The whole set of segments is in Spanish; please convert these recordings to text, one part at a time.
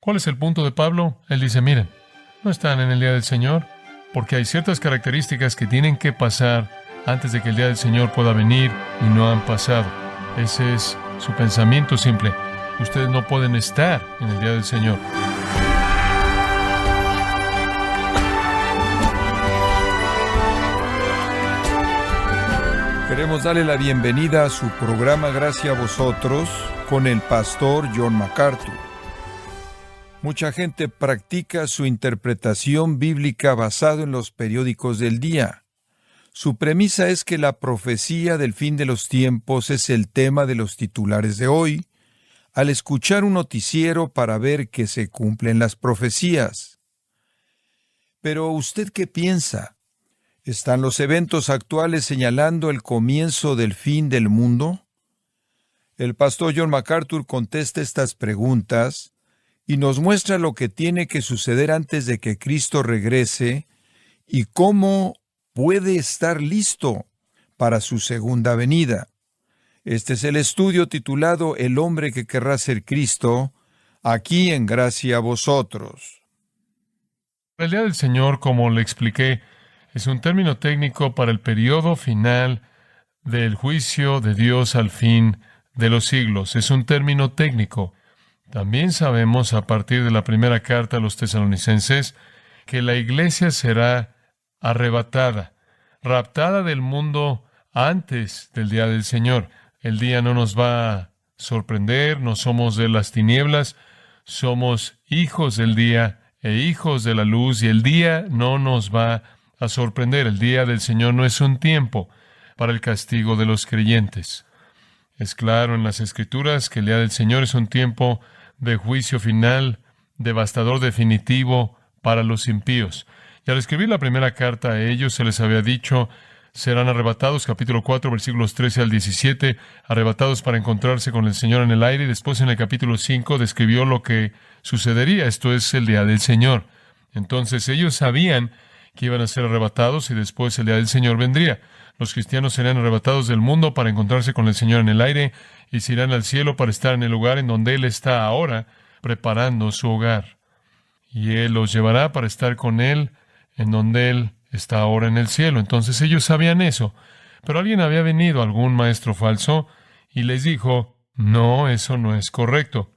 ¿Cuál es el punto de Pablo? Él dice, miren, no están en el día del Señor, porque hay ciertas características que tienen que pasar antes de que el día del Señor pueda venir y no han pasado. Ese es su pensamiento simple. Ustedes no pueden estar en el día del Señor. Queremos darle la bienvenida a su programa Gracia a Vosotros con el pastor John MacArthur. Mucha gente practica su interpretación bíblica basado en los periódicos del día. Su premisa es que la profecía del fin de los tiempos es el tema de los titulares de hoy, al escuchar un noticiero para ver que se cumplen las profecías. Pero ¿usted qué piensa? ¿Están los eventos actuales señalando el comienzo del fin del mundo? El pastor John MacArthur contesta estas preguntas y nos muestra lo que tiene que suceder antes de que Cristo regrese y cómo puede estar listo para su segunda venida. Este es el estudio titulado El hombre que querrá ser Cristo, aquí en Gracia a Vosotros. El día del Señor, como le expliqué, es un término técnico para el periodo final del juicio de Dios al fin de los siglos. Es un término técnico. También sabemos, a partir de la primera carta a los tesalonicenses, que la iglesia será arrebatada, raptada del mundo antes del día del Señor. El día no nos va a sorprender, no somos de las tinieblas, somos hijos del día e hijos de la luz, y el día no nos va a sorprender. El día del Señor no es un tiempo para el castigo de los creyentes. Es claro en las Escrituras que el día del Señor es un tiempo de juicio final, devastador definitivo para los impíos. Y al escribir la primera carta a ellos se les había dicho, serán arrebatados, capítulo 4, versículos 13 al 17, arrebatados para encontrarse con el Señor en el aire, y después en el capítulo 5 describió lo que sucedería, esto es el día del Señor. Entonces ellos sabían que iban a ser arrebatados y después el día del Señor vendría. Los cristianos serán arrebatados del mundo para encontrarse con el Señor en el aire y se irán al cielo para estar en el lugar en donde Él está ahora, preparando su hogar. Y Él los llevará para estar con Él en donde Él está ahora en el cielo. Entonces ellos sabían eso. Pero alguien había venido, algún maestro falso, y les dijo, no, eso no es correcto.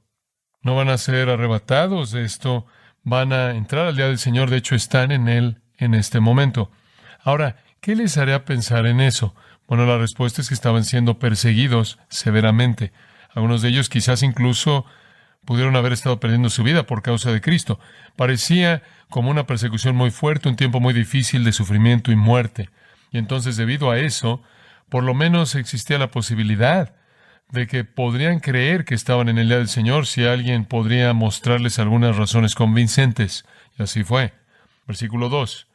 No van a ser arrebatados de esto, van a entrar al día del Señor, de hecho están en Él en este momento. Ahora, ¿qué les haría pensar en eso? Bueno, la respuesta es que estaban siendo perseguidos severamente. Algunos de ellos quizás incluso pudieron haber estado perdiendo su vida por causa de Cristo. Parecía como una persecución muy fuerte, un tiempo muy difícil de sufrimiento y muerte. Y entonces, debido a eso, por lo menos existía la posibilidad de que podrían creer que estaban en el día del Señor si alguien podría mostrarles algunas razones convincentes. Y así fue. Versículo 2.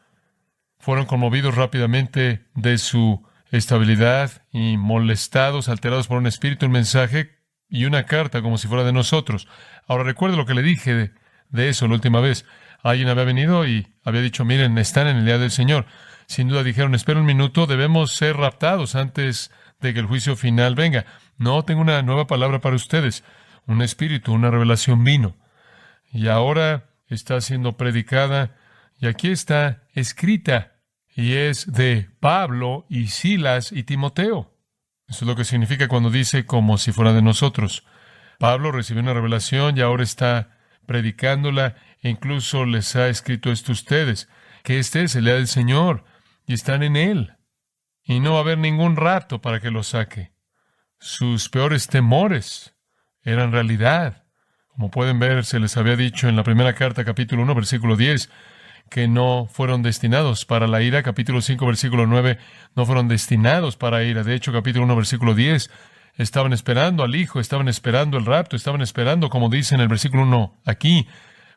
Fueron conmovidos rápidamente de su estabilidad y molestados, alterados por un espíritu, un mensaje y una carta como si fuera de nosotros. Ahora recuerde lo que le dije de eso la última vez. Alguien había venido y había dicho, miren, están en el día del Señor. Sin duda dijeron, espera un minuto, debemos ser raptados antes de que el juicio final venga. No, tengo una nueva palabra para ustedes. Un espíritu, una revelación vino. Y ahora está siendo predicada y aquí está escrita. Y es de Pablo y Silas y Timoteo. Eso es lo que significa cuando dice como si fuera de nosotros. Pablo recibió una revelación y ahora está predicándola e incluso les ha escrito esto a ustedes, que este es el día del Señor y están en Él. Y no va a haber ningún rato para que lo saque. Sus peores temores eran realidad. Como pueden ver, se les había dicho en la primera carta, capítulo 1, versículo 10, que no fueron destinados para la ira. Capítulo 5, versículo 9, no fueron destinados para ira. De hecho, capítulo 1, versículo 10, estaban esperando al Hijo, estaban esperando el rapto, estaban esperando, como dice en el versículo 1 aquí,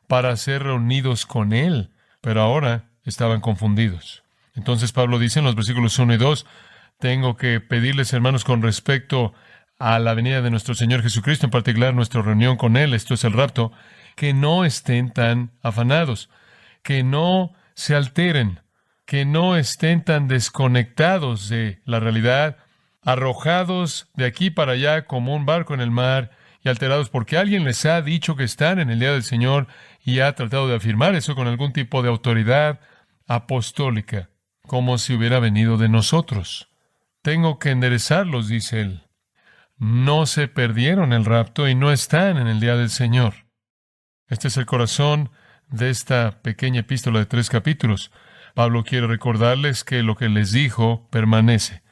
para ser reunidos con Él. Pero ahora estaban confundidos. Entonces Pablo dice en los versículos 1 y 2, tengo que pedirles, hermanos, con respecto a la venida de nuestro Señor Jesucristo, en particular nuestra reunión con Él, esto es el rapto, que no estén tan afanados, que no se alteren, que no estén tan desconectados de la realidad, arrojados de aquí para allá como un barco en el mar y alterados porque alguien les ha dicho que están en el día del Señor y ha tratado de afirmar eso con algún tipo de autoridad apostólica, como si hubiera venido de nosotros. Tengo que enderezarlos, dice él. No se perdieron el rapto y no están en el día del Señor. Este es el corazón de esta pequeña epístola de 3 capítulos. Pablo quiere recordarles que lo que les dijo permanece.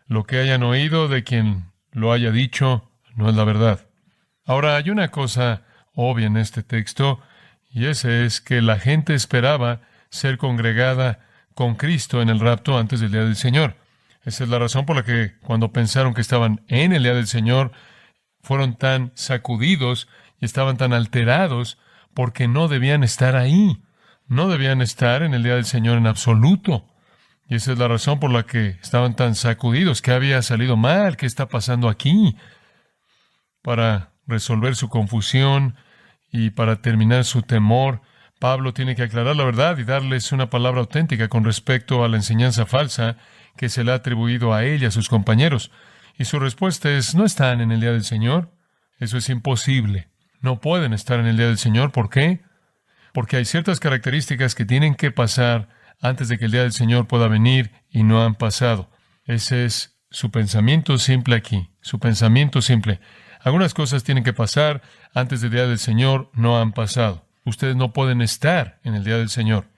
Lo que hayan oído de quien lo haya dicho no es la verdad. Ahora, hay una cosa obvia en este texto, y ese es que la gente esperaba ser congregada con Cristo en el rapto antes del día del Señor. Esa es la razón por la que cuando pensaron que estaban en el día del Señor, fueron tan sacudidos y estaban tan alterados porque no debían estar ahí. No debían estar en el día del Señor en absoluto. Y esa es la razón por la que estaban tan sacudidos. ¿Qué había salido mal? ¿Qué está pasando aquí? Para resolver su confusión y para terminar su temor, Pablo tiene que aclarar la verdad y darles una palabra auténtica con respecto a la enseñanza falsa que se le ha atribuido a él y a sus compañeros. Y su respuesta es: no están en el día del Señor. Eso es imposible. No pueden estar en el día del Señor. ¿Por qué? Porque hay ciertas características que tienen que pasar antes de que el día del Señor pueda venir y no han pasado. Ese es su pensamiento simple aquí. Su pensamiento simple. Algunas cosas tienen que pasar antes del día del Señor, no han pasado. Ustedes no pueden estar en el día del Señor.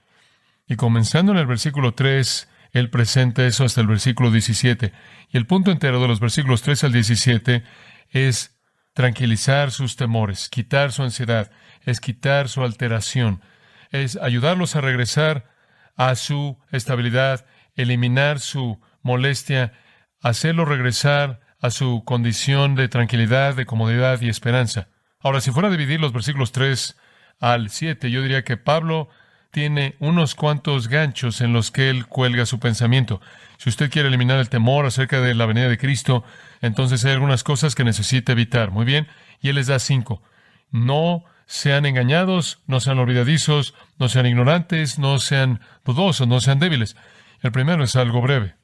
Y comenzando en el versículo 3, él presenta eso hasta el versículo 17. Y el punto entero de los versículos 3 al 17 es tranquilizar sus temores, quitar su ansiedad, es quitar su alteración, es ayudarlos a regresar a su estabilidad, eliminar su molestia, hacerlos regresar a su condición de tranquilidad, de comodidad y esperanza. Ahora, si fuera a dividir los versículos 3 al 7, yo diría que Pablo tiene unos cuantos ganchos en los que él cuelga su pensamiento. Si usted quiere eliminar el temor acerca de la venida de Cristo, entonces hay algunas cosas que necesita evitar. Muy bien, y él les da 5. No sean engañados, no sean olvidadizos, no sean ignorantes, no sean dudosos, no sean débiles. El primero es algo breve.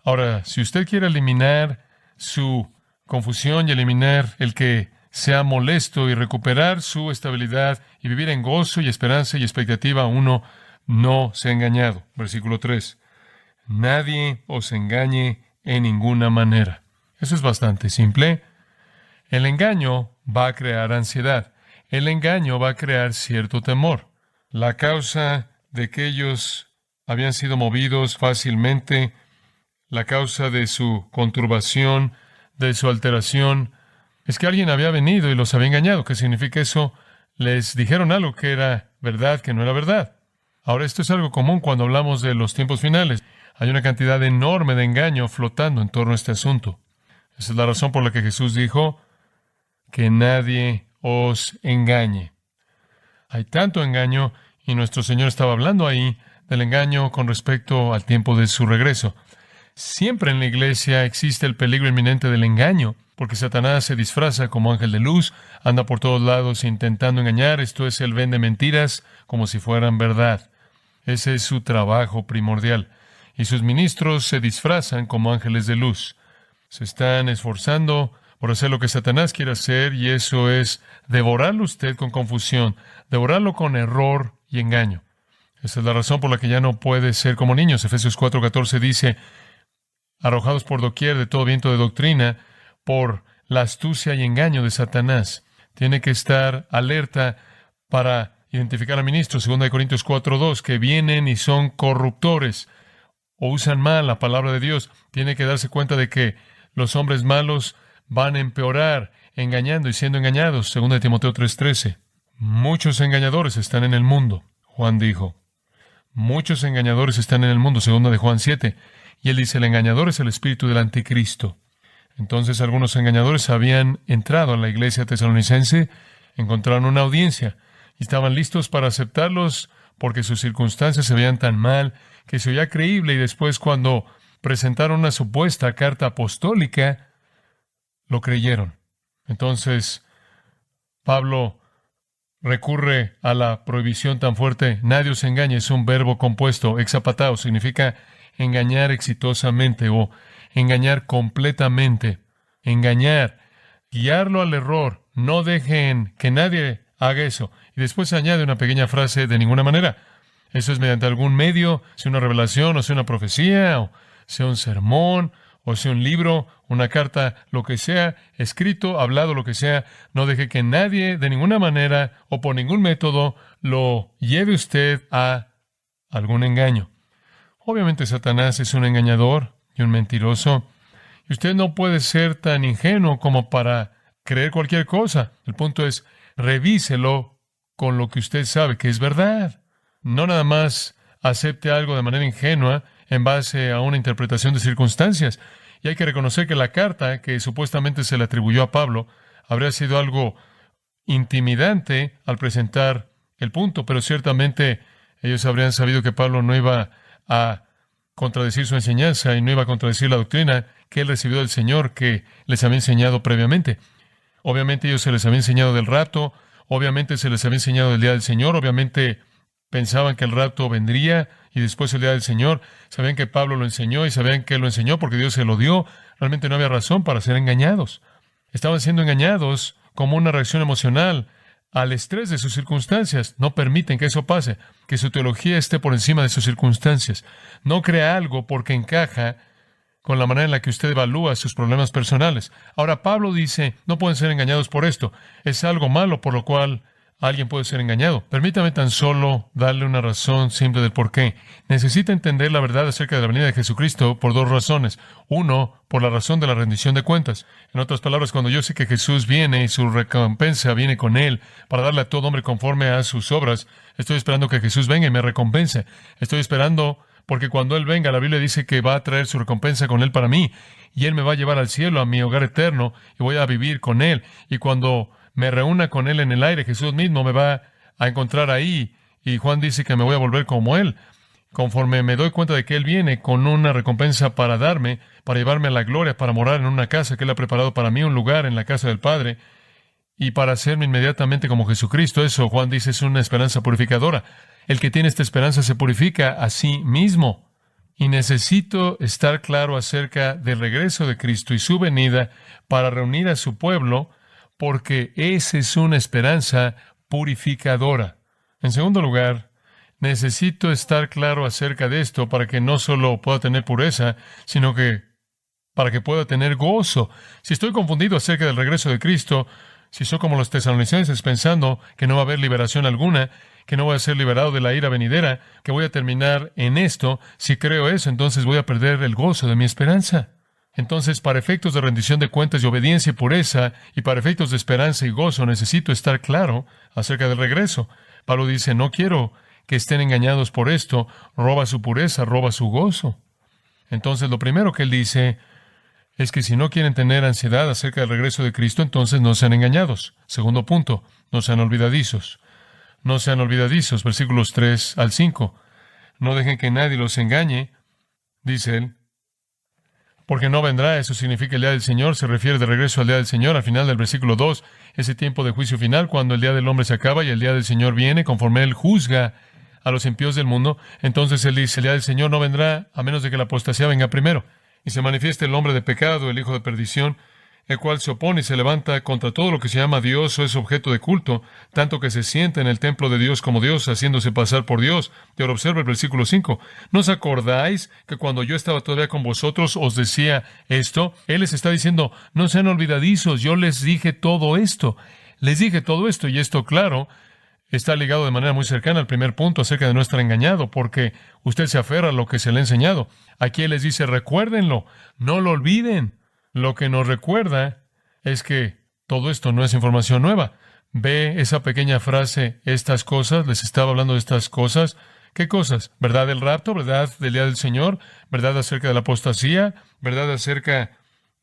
Ahora, si usted quiere eliminar su confusión y eliminar el que sea molesto y recuperar su estabilidad y vivir en gozo y esperanza y expectativa, uno no sea engañado. Versículo 3. Nadie os engañe en ninguna manera. Eso es bastante simple. El engaño va a crear ansiedad. El engaño va a crear cierto temor. La causa de que ellos habían sido movidos fácilmente, la causa de su conturbación, de su alteración, es que alguien había venido y los había engañado. ¿Qué significa eso? Les dijeron algo que era verdad, que no era verdad. Ahora, esto es algo común cuando hablamos de los tiempos finales. Hay una cantidad enorme de engaño flotando en torno a este asunto. Esa es la razón por la que Jesús dijo que nadie os engañe. Hay tanto engaño, y nuestro Señor estaba hablando ahí del engaño con respecto al tiempo de su regreso. Siempre en la iglesia existe el peligro inminente del engaño, porque Satanás se disfraza como ángel de luz, anda por todos lados intentando engañar. Esto es, él vende mentiras como si fueran verdad. Ese es su trabajo primordial. Y sus ministros se disfrazan como ángeles de luz. Se están esforzando por hacer lo que Satanás quiere hacer, y eso es devorarlo usted con confusión, devorarlo con error y engaño. Esa es la razón por la que ya no puede ser como niños. Efesios 4:14 dice: arrojados por doquier de todo viento de doctrina, por la astucia y engaño de Satanás. Tiene que estar alerta para identificar a ministros, 2 Corintios 4:2, que vienen y son corruptores o usan mal la palabra de Dios. Tiene que darse cuenta de que los hombres malos van a empeorar, engañando y siendo engañados, 2 Timoteo 3:13. Muchos engañadores están en el mundo, Juan dijo. Muchos engañadores están en el mundo, 2 de Juan 7. Y él dice, el engañador es el espíritu del anticristo. Entonces algunos engañadores habían entrado a la iglesia tesalonicense, encontraron una audiencia y estaban listos para aceptarlos porque sus circunstancias se veían tan mal que se oía creíble, y después cuando presentaron una supuesta carta apostólica, lo creyeron. Entonces Pablo recurre a la prohibición tan fuerte. Nadie os engañe, es un verbo compuesto. Exapatao significa engañar exitosamente o engañar completamente. Engañar, guiarlo al error, no dejen que nadie haga eso. Y después añade una pequeña frase: de ninguna manera. Eso es mediante algún medio, sea una revelación, o sea una profecía, o sea un sermón, o sea un libro, una carta, lo que sea, escrito, hablado, lo que sea. No deje que nadie, de ninguna manera, o por ningún método, lo lleve usted a algún engaño. Obviamente Satanás es un engañador y un mentiroso, y usted no puede ser tan ingenuo como para creer cualquier cosa. El punto es, revíselo con lo que usted sabe que es verdad. No nada más acepte algo de manera ingenua en base a una interpretación de circunstancias. Y hay que reconocer que la carta que supuestamente se le atribuyó a Pablo habría sido algo intimidante al presentar el punto, pero ciertamente ellos habrían sabido que Pablo no iba a contradecir su enseñanza y no iba a contradecir la doctrina que él recibió del Señor, que les había enseñado previamente. Obviamente ellos se les había enseñado del rapto, obviamente se les había enseñado del día del Señor, obviamente pensaban que el rapto vendría y después el día del Señor. Sabían que Pablo lo enseñó y sabían que él lo enseñó porque Dios se lo dio. Realmente no había razón para ser engañados. Estaban siendo engañados como una reacción emocional al estrés de sus circunstancias. No permiten que eso pase, que su teología esté por encima de sus circunstancias. No crea algo porque encaja con la manera en la que usted evalúa sus problemas personales. Ahora, Pablo dice, no pueden ser engañados por esto. Es algo malo por lo cual alguien puede ser engañado. Permítame tan solo darle una razón simple del por qué. Necesita entender la verdad acerca de la venida de Jesucristo por dos razones. Uno, por la razón de la rendición de cuentas. En otras palabras, cuando yo sé que Jesús viene y su recompensa viene con Él para darle a todo hombre conforme a sus obras, estoy esperando que Jesús venga y me recompense. Estoy esperando porque cuando Él venga, la Biblia dice que va a traer su recompensa con Él para mí. Y Él me va a llevar al cielo, a mi hogar eterno, y voy a vivir con Él. Y cuando me reúna con Él en el aire, Jesús mismo me va a encontrar ahí. Y Juan dice que me voy a volver como Él. Conforme me doy cuenta de que Él viene con una recompensa para darme, para llevarme a la gloria, para morar en una casa que Él ha preparado para mí, un lugar en la casa del Padre, y para hacerme inmediatamente como Jesucristo. Eso, Juan dice, es una esperanza purificadora. El que tiene esta esperanza se purifica a sí mismo. Y necesito estar claro acerca del regreso de Cristo y su venida para reunir a su pueblo, porque esa es una esperanza purificadora. En segundo lugar, necesito estar claro acerca de esto para que no solo pueda tener pureza, sino que para que pueda tener gozo. Si estoy confundido acerca del regreso de Cristo, si soy como los tesalonicenses pensando que no va a haber liberación alguna, que no voy a ser liberado de la ira venidera, que voy a terminar en esto, si creo eso, entonces voy a perder el gozo de mi esperanza. Entonces, para efectos de rendición de cuentas y obediencia y pureza, y para efectos de esperanza y gozo, necesito estar claro acerca del regreso. Pablo dice, no quiero que estén engañados por esto, roba su pureza, roba su gozo. Entonces, lo primero que él dice es que si no quieren tener ansiedad acerca del regreso de Cristo, entonces no sean engañados. Segundo punto, no sean olvidadizos. No sean olvidadizos, versículos 3 al 5. No dejen que nadie los engañe, dice él, porque no vendrá. Eso significa el día del Señor. Se refiere de regreso al día del Señor. Al final del versículo 2, ese tiempo de juicio final, cuando el día del hombre se acaba y el día del Señor viene, conforme Él juzga a los impíos del mundo. Entonces Él dice, el día del Señor no vendrá a menos de que la apostasía venga primero. Y se manifieste el hombre de pecado, el hijo de perdición, el cual se opone y se levanta contra todo lo que se llama Dios o es objeto de culto, tanto que se sienta en el templo de Dios como Dios, haciéndose pasar por Dios. Y ahora observa el versículo 5. ¿No os acordáis que cuando yo estaba todavía con vosotros os decía esto? Él les está diciendo, no sean olvidadizos, yo les dije todo esto. Les dije todo esto, y esto, claro, está ligado de manera muy cercana al primer punto acerca de no estar engañado, porque usted se aferra a lo que se le ha enseñado. Aquí Él les dice, recuérdenlo, no lo olviden. Lo que nos recuerda es que todo esto no es información nueva. Ve esa pequeña frase, estas cosas, les estaba hablando de estas cosas. ¿Qué cosas? ¿Verdad del rapto? ¿Verdad del día del Señor? ¿Verdad acerca de la apostasía? ¿Verdad acerca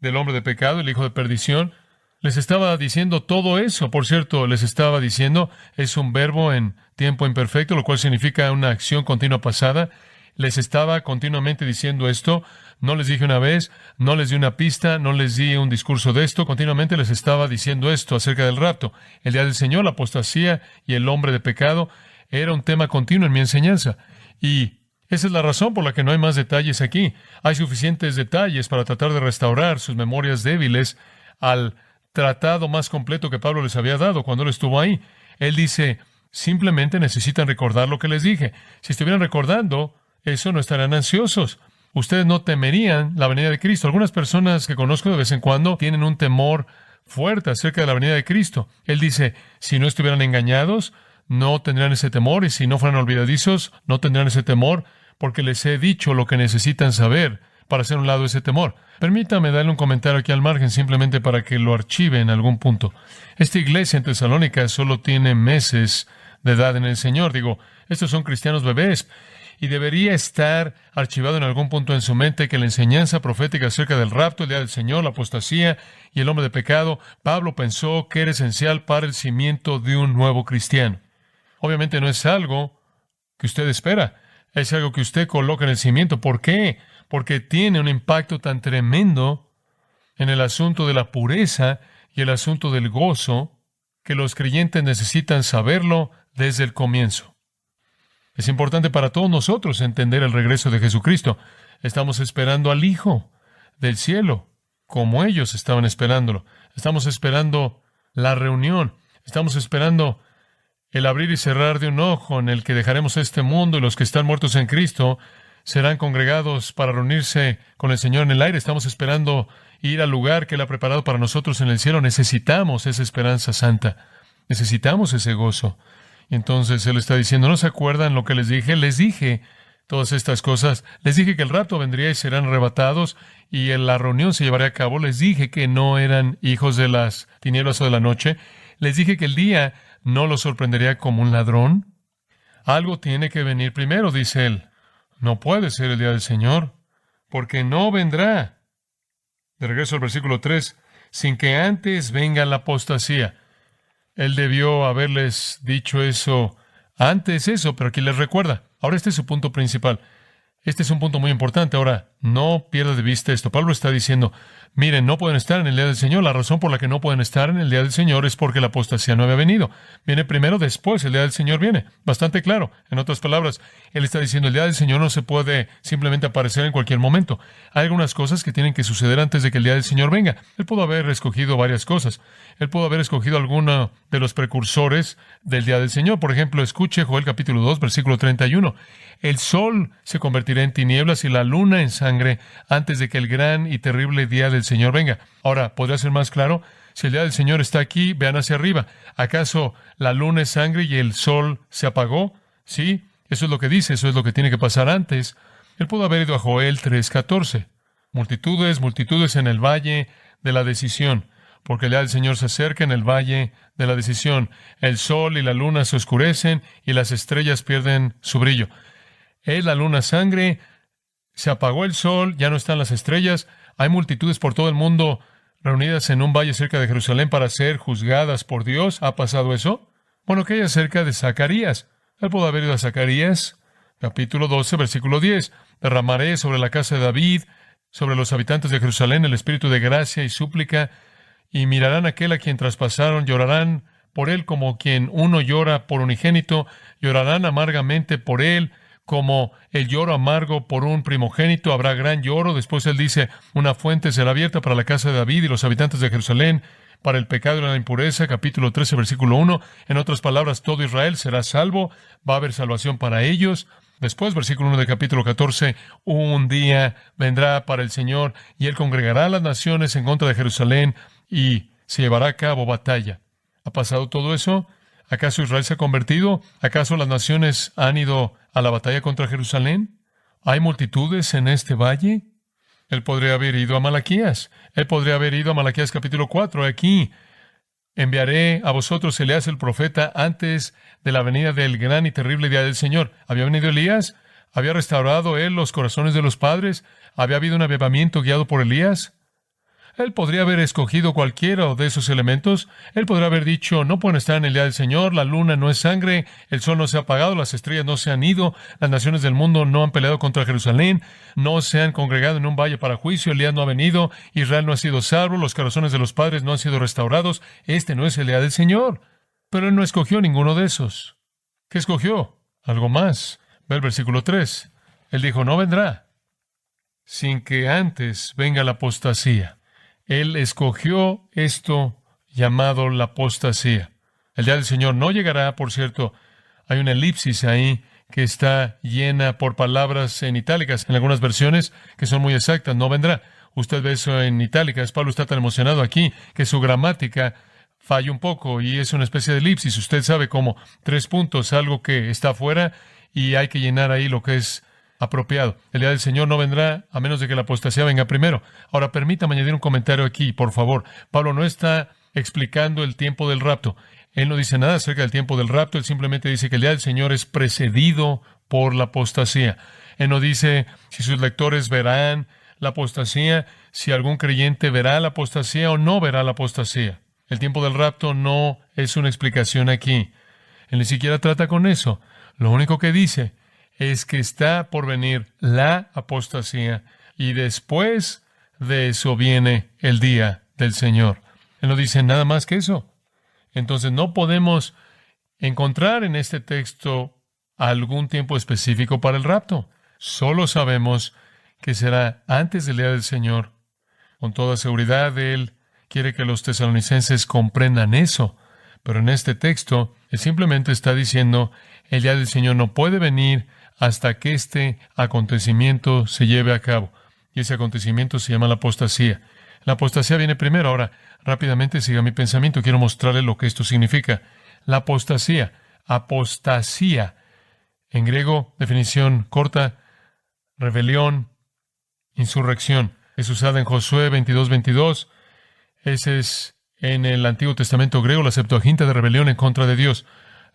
del hombre de pecado, el hijo de perdición? Les estaba diciendo todo eso. Por cierto, les estaba diciendo, es un verbo en tiempo imperfecto, lo cual significa una acción continua pasada. Les estaba continuamente diciendo esto. No les dije una vez, no les di una pista, no les di un discurso de esto. Continuamente les estaba diciendo esto acerca del rapto. El día del Señor, la apostasía y el hombre de pecado era un tema continuo en mi enseñanza. Y esa es la razón por la que no hay más detalles aquí. Hay suficientes detalles para tratar de restaurar sus memorias débiles al tratado más completo que Pablo les había dado cuando él estuvo ahí. Él dice, simplemente necesitan recordar lo que les dije. Si estuvieran recordando eso, no estarían ansiosos. Ustedes no temerían la venida de Cristo. Algunas personas que conozco de vez en cuando tienen un temor fuerte acerca de la venida de Cristo. Él dice, si no estuvieran engañados, no tendrían ese temor, y si no fueran olvidadizos, no tendrían ese temor, porque les he dicho lo que necesitan saber para hacer a un lado ese temor. Permítame darle un comentario aquí al margen, simplemente para que lo archive en algún punto. Esta iglesia en Tesalónica solo tiene meses de edad en el Señor. Digo, estos son cristianos bebés, y debería estar archivado en algún punto en su mente que la enseñanza profética acerca del rapto, el día del Señor, la apostasía y el hombre de pecado, Pablo pensó que era esencial para el cimiento de un nuevo cristiano. Obviamente no es algo que usted espera, es algo que usted coloca en el cimiento. ¿Por qué? Porque tiene un impacto tan tremendo en el asunto de la pureza y el asunto del gozo, que los creyentes necesitan saberlo desde el comienzo. Es importante para todos nosotros entender el regreso de Jesucristo. Estamos esperando al Hijo del cielo, como ellos estaban esperándolo. Estamos esperando la reunión. Estamos esperando el abrir y cerrar de un ojo en el que dejaremos este mundo, y los que están muertos en Cristo serán congregados para reunirse con el Señor en el aire. Estamos esperando ir al lugar que Él ha preparado para nosotros en el cielo. Necesitamos esa esperanza santa. Necesitamos ese gozo. Y entonces Él está diciendo, ¿no se acuerdan lo que les dije? Les dije todas estas cosas. Les dije que el rapto vendría y serán arrebatados, y en la reunión se llevaría a cabo. Les dije que no eran hijos de las tinieblas o de la noche. Les dije que el día no los sorprendería como un ladrón. Algo tiene que venir primero, dice Él. No puede ser el día del Señor, porque no vendrá. De regreso al versículo 3, sin que antes venga la apostasía. Él debió haberles dicho eso antes, pero aquí les recuerda. Ahora este es su punto principal. Este es un punto muy importante. Ahora, no pierda de vista esto. Pablo está diciendo, miren, no pueden estar en el día del Señor. La razón por la que no pueden estar en el día del Señor es porque la apostasía no había venido. Viene primero, después el día del Señor viene. Bastante claro. En otras palabras, él está diciendo, el día del Señor no se puede simplemente aparecer en cualquier momento. Hay algunas cosas que tienen que suceder antes de que el día del Señor venga. Él pudo haber escogido varias cosas. Él pudo haber escogido alguno de los precursores del día del Señor. Por ejemplo, escuche Joel capítulo 2, versículo 31. El sol se convertirá en tinieblas y la luna en sangre antes de que el gran y terrible día del Señor venga. Ahora, ¿podría ser más claro? Si el día del Señor está aquí, vean hacia arriba. ¿Acaso la luna es sangre y el sol se apagó? Sí, eso es lo que dice, eso es lo que tiene que pasar antes. Él pudo haber ido a Joel 3:14. Multitudes, multitudes en el valle de la decisión, porque el día del Señor se acerca en el valle de la decisión. El sol y la luna se oscurecen y las estrellas pierden su brillo. Es la luna sangre, se apagó el sol, ya no están las estrellas, hay multitudes por todo el mundo reunidas en un valle cerca de Jerusalén para ser juzgadas por Dios. ¿Ha pasado eso? Bueno, que hay acerca de Zacarías. Él pudo haber ido a Zacarías, capítulo 12, versículo 10. Derramaré sobre la casa de David, sobre los habitantes de Jerusalén, el espíritu de gracia y súplica, y mirarán a aquel a quien traspasaron, llorarán por él como quien uno llora por unigénito, llorarán amargamente por él, como el lloro amargo por un primogénito. Habrá gran lloro. Después él dice, una fuente será abierta para la casa de David y los habitantes de Jerusalén, para el pecado y la impureza, capítulo 13, versículo 1. En otras palabras, todo Israel será salvo, va a haber salvación para ellos. Después, versículo 1 de capítulo 14, un día vendrá para el Señor y Él congregará a las naciones en contra de Jerusalén y se llevará a cabo batalla. ¿Ha pasado todo eso? ¿Acaso Israel se ha convertido? ¿Acaso las naciones han ido a la batalla contra Jerusalén? ¿Hay multitudes en este valle? Él podría haber ido a Malaquías. Él podría haber ido a Malaquías capítulo 4. Aquí, enviaré a vosotros Elías el profeta antes de la venida del gran y terrible día del Señor. ¿Había venido Elías? ¿Había restaurado él los corazones de los padres? ¿Había habido un avivamiento guiado por Elías? Él podría haber escogido cualquiera de esos elementos. Él podría haber dicho, no pueden estar en el día del Señor, la luna no es sangre, el sol no se ha apagado, las estrellas no se han ido, las naciones del mundo no han peleado contra Jerusalén, no se han congregado en un valle para juicio, Elías no ha venido, Israel no ha sido salvo, los corazones de los padres no han sido restaurados. Este no es el día del Señor. Pero él no escogió ninguno de esos. ¿Qué escogió? Algo más. Ve el versículo 3. Él dijo, no vendrá sin que antes venga la apostasía. Él escogió esto llamado la apostasía. El día del Señor no llegará, por cierto. Hay una elipsis ahí que está llena por palabras en itálicas, en algunas versiones que son muy exactas. No vendrá. Usted ve eso en itálicas. Pablo está tan emocionado aquí que su gramática falla un poco y es una especie de elipsis. Usted sabe cómo 3 puntos, algo que está afuera y hay que llenar ahí lo que es apropiado. El día del Señor no vendrá a menos de que la apostasía venga primero. Ahora, permítame añadir un comentario aquí, por favor. Pablo no está explicando el tiempo del rapto. Él no dice nada acerca del tiempo del rapto. Él simplemente dice que el día del Señor es precedido por la apostasía. Él no dice si sus lectores verán la apostasía, si algún creyente verá la apostasía o no verá la apostasía. El tiempo del rapto no es una explicación aquí. Él ni siquiera trata con eso. Lo único que dice es que está por venir la apostasía y después de eso viene el día del Señor. Él no dice nada más que eso. Entonces no podemos encontrar en este texto algún tiempo específico para el rapto. Solo sabemos que será antes del día del Señor. Con toda seguridad, Él quiere que los tesalonicenses comprendan eso. Pero en este texto, Él simplemente está diciendo, el día del Señor no puede venir hasta que este acontecimiento se lleve a cabo. Y ese acontecimiento se llama la apostasía. La apostasía viene primero. Ahora, rápidamente siga mi pensamiento. Quiero mostrarle lo que esto significa. La apostasía. Apostasía. En griego, definición corta, rebelión, insurrección. Es usada en Josué 22:22. Ese es en el Antiguo Testamento griego la Septuaginta de rebelión en contra de Dios.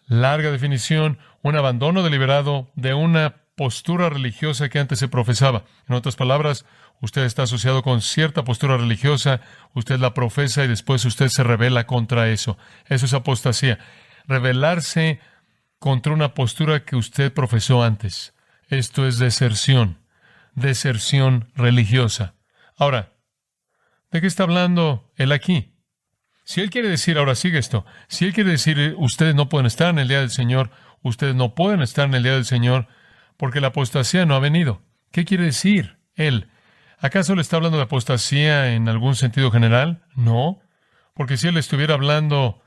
Larga definición, un abandono deliberado de una postura religiosa que antes se profesaba. En otras palabras, usted está asociado con cierta postura religiosa, usted la profesa y después usted se rebela contra eso. Eso es apostasía. Rebelarse contra una postura que usted profesó antes. Esto es deserción religiosa. Ahora, ¿de qué está hablando él aquí? Si él quiere decir, ahora sigue esto, si él quiere decir, ustedes no pueden estar en el día del Señor, ustedes no pueden estar en el día del Señor, porque la apostasía no ha venido. ¿Qué quiere decir él? ¿Acaso le está hablando de apostasía en algún sentido general? No, porque si él estuviera hablando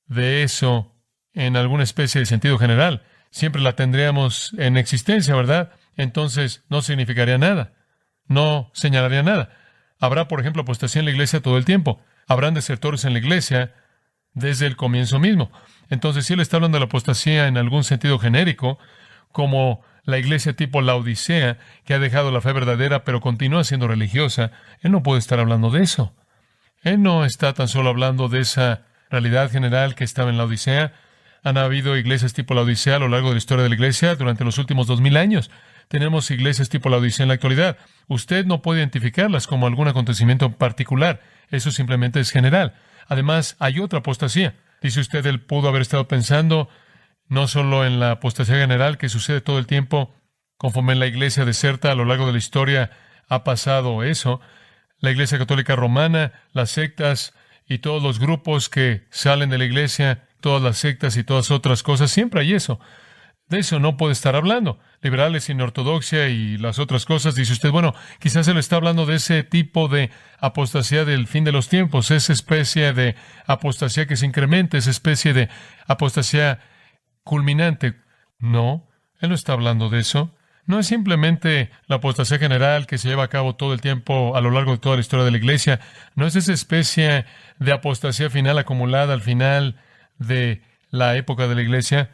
de eso en alguna especie de sentido general, siempre la tendríamos en existencia, ¿verdad? Entonces no significaría nada, no señalaría nada. Habrá, por ejemplo, apostasía en la iglesia todo el tiempo. Habrán desertores en la iglesia desde el comienzo mismo. Entonces, si él está hablando de la apostasía en algún sentido genérico, como la iglesia tipo Laodicea, que ha dejado la fe verdadera pero continúa siendo religiosa, él no puede estar hablando de eso. Él no está tan solo hablando de esa realidad general que estaba en Laodicea. Han habido iglesias tipo Laodicea a lo largo de la historia de la iglesia durante los últimos 2000 años. Tenemos iglesias tipo Laodicea en la actualidad. Usted no puede identificarlas como algún acontecimiento particular. Eso simplemente es general. Además, hay otra apostasía. Dice usted, él pudo haber estado pensando no solo en la apostasía general que sucede todo el tiempo, conforme en la iglesia deserta a lo largo de la historia ha pasado eso. La iglesia católica romana, las sectas y todos los grupos que salen de la iglesia, todas las sectas y todas otras cosas, siempre hay eso. De eso no puede estar hablando. Liberales sin ortodoxia y las otras cosas. Dice usted, bueno, quizás él está hablando de ese tipo de apostasía del fin de los tiempos, esa especie de apostasía que se incrementa, esa especie de apostasía culminante. No, él no está hablando de eso. No es simplemente la apostasía general que se lleva a cabo todo el tiempo a lo largo de toda la historia de la iglesia. No es esa especie de apostasía final acumulada al final de la época de la iglesia.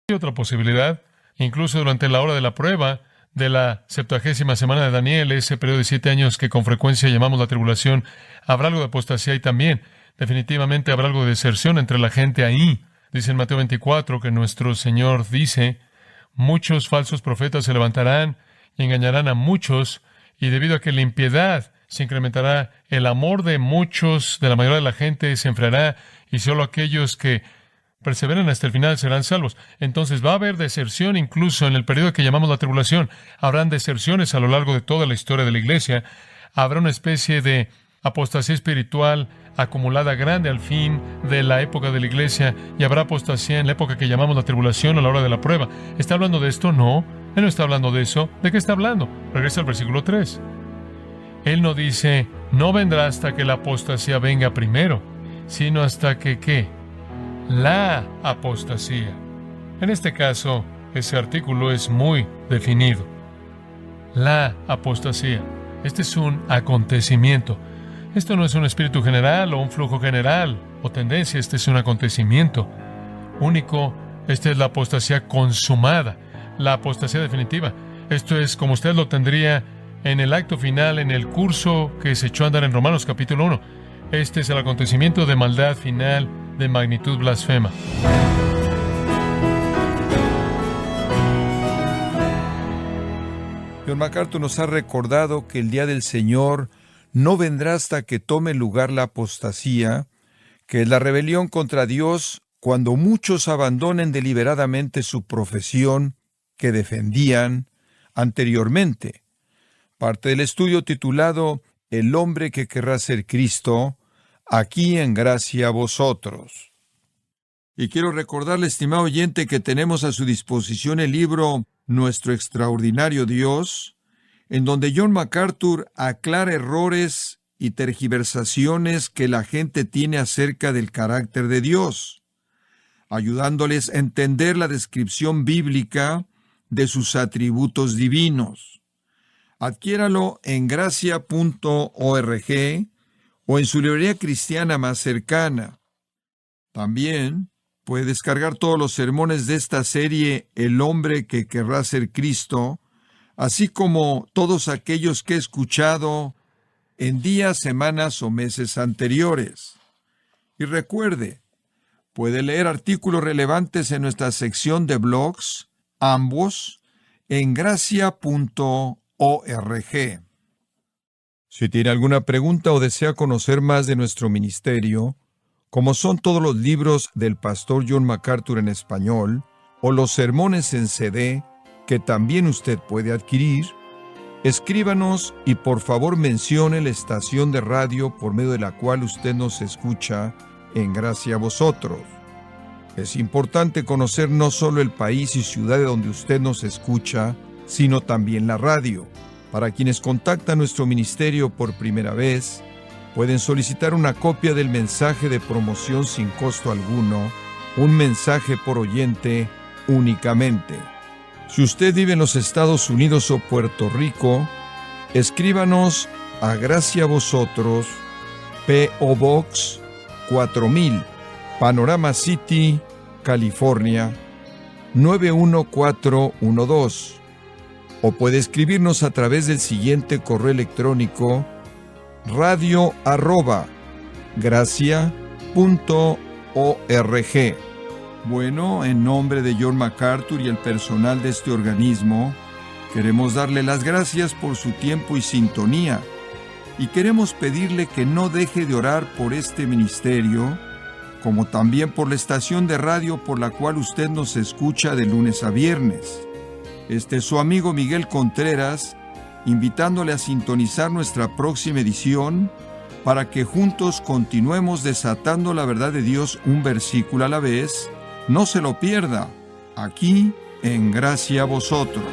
Hay otra posibilidad, incluso durante la hora de la prueba de la 70ª semana de Daniel, ese periodo de 7 años que con frecuencia llamamos la tribulación, habrá algo de apostasía y también, definitivamente habrá algo de deserción entre la gente ahí. Dice en Mateo 24 que nuestro Señor dice, muchos falsos profetas se levantarán y engañarán a muchos, y debido a que la impiedad se incrementará, el amor de muchos, de la mayoría de la gente, se enfriará, y solo aquellos que perseveran hasta el final serán salvos. Entonces va a haber deserción incluso en el periodo que llamamos la tribulación. Habrán deserciones a lo largo de toda la historia de la iglesia. Habrá una especie de apostasía espiritual acumulada grande al fin de la época de la iglesia, y habrá apostasía en la época que llamamos la tribulación a la hora de la prueba. ¿Está hablando de esto? No, él no está hablando de eso. ¿De qué está hablando? Regresa al versículo 3. Él no dice, no vendrá hasta que la apostasía venga primero, sino hasta que, ¿qué? La apostasía. En este caso, ese artículo es muy definido. La apostasía. Este es un acontecimiento. Esto no es un espíritu general o un flujo general o tendencia. Este es un acontecimiento único. Esta es la apostasía consumada, la apostasía definitiva. Esto es como usted lo tendría en el acto final, en el curso que se echó a andar en Romanos capítulo 1. Este es el acontecimiento de maldad final de magnitud blasfema. John MacArthur nos ha recordado que el día del Señor no vendrá hasta que tome lugar la apostasía, que es la rebelión contra Dios, cuando muchos abandonen deliberadamente su profesión que defendían anteriormente. Parte del estudio titulado El hombre que querrá ser Cristo, aquí en gracia a vosotros. Y quiero recordarle, estimado oyente, que tenemos a su disposición el libro Nuestro extraordinario Dios, en donde John MacArthur aclara errores y tergiversaciones que la gente tiene acerca del carácter de Dios, ayudándoles a entender la descripción bíblica de sus atributos divinos. Adquiéralo en gracia.org o en su librería cristiana más cercana. También puede descargar todos los sermones de esta serie El hombre que querrá ser Cristo, así como todos aquellos que he escuchado en días, semanas o meses anteriores. Y recuerde, puede leer artículos relevantes en nuestra sección de blogs, ambos, en gracia.org. Si tiene alguna pregunta o desea conocer más de nuestro ministerio, como son todos los libros del pastor John MacArthur en español, o los sermones en CD, que también usted puede adquirir, escríbanos y por favor mencione la estación de radio por medio de la cual usted nos escucha en Gracia a Vosotros. Es importante conocer no solo el país y ciudad de donde usted nos escucha, sino también la radio. Para quienes contactan nuestro ministerio por primera vez, pueden solicitar una copia del mensaje de promoción sin costo alguno, un mensaje por oyente únicamente. Si usted vive en los Estados Unidos o Puerto Rico, escríbanos a Gracia a Vosotros, P.O. Box 4000, Panorama City, California, 91412. O puede escribirnos a través del siguiente correo electrónico: radio@gracia.org. Bueno, en nombre de John MacArthur y el personal de este organismo, queremos darle las gracias por su tiempo y sintonía, y queremos pedirle que no deje de orar por este ministerio, como también por la estación de radio por la cual usted nos escucha de lunes a viernes. Este es su amigo Miguel Contreras, invitándole a sintonizar nuestra próxima edición para que juntos continuemos desatando la verdad de Dios un versículo a la vez. No se lo pierda, aquí en Gracia a Vosotros.